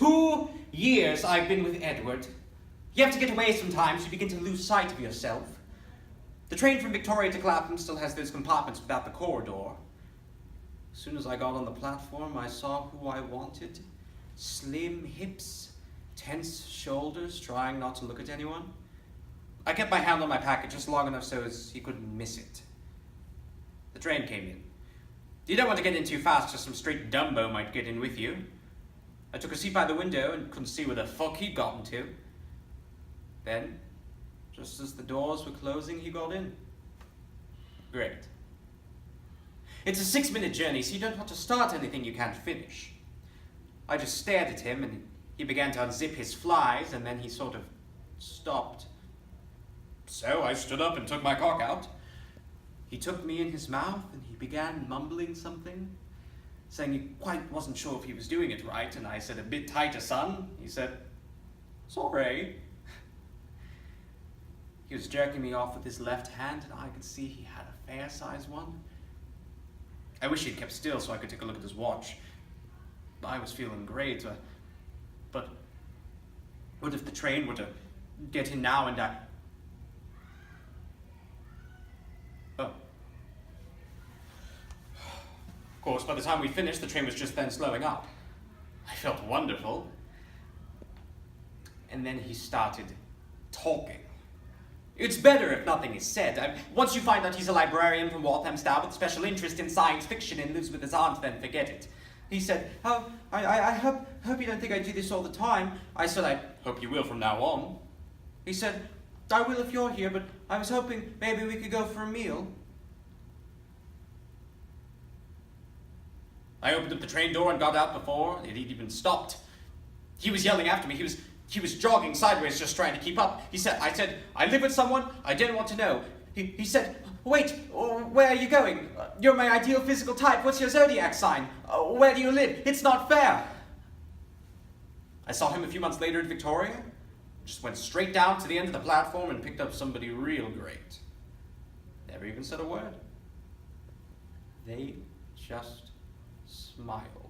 2 years I've been with Edward. You have to get away sometimes. You begin to lose sight of yourself. The train from Victoria to Clapham still has those compartments without the corridor. As soon as I got on the platform, I saw who I wanted. Slim hips, tense shoulders, trying not to look at anyone. I kept my hand on my packet just long enough so as he couldn't miss it. The train came in. You don't want to get in too fast, just some straight Dumbo might get in with you. I took a seat by the window and couldn't see where the fuck he'd gotten to. Then, just as the doors were closing, he got in. Great. It's a 6-minute journey, so you don't want to start anything you can't finish. I just stared at him, and he began to unzip his flies, and then he sort of stopped. So I stood up and took my cock out. He took me in his mouth, and he began mumbling something, saying he quite wasn't sure if he was doing it right, and I said, "A bit tighter, son." He said, "Sorry." He was jerking me off with his left hand, and I could see he had a fair-sized one. I wish he'd kept still so I could take a look at his watch. I was feeling great, but what if the train were to get in now and I... Oh. Of course, by the time we finished, the train was just then slowing up. I felt wonderful. And then he started talking. It's better if nothing is said. Once you find out he's a librarian from Walthamstow with special interest in science fiction and lives with his aunt, then forget it. He said, "Oh, I hope you don't think I do this all the time." I said, "I hope you will from now on." He said, "I will if you're here, but I was hoping maybe we could go for a meal." I opened up the train door and got out before it even stopped. He was yelling after me. He was jogging sideways, just trying to keep up. I said, "I live with someone I didn't want to know." He said, "Wait, where are you going? You're my ideal physical type. What's your zodiac sign? Where do you live? It's not fair." I saw him a few months later at Victoria. Just went straight down to the end of the platform and picked up somebody real great. Never even said a word. They just smiled.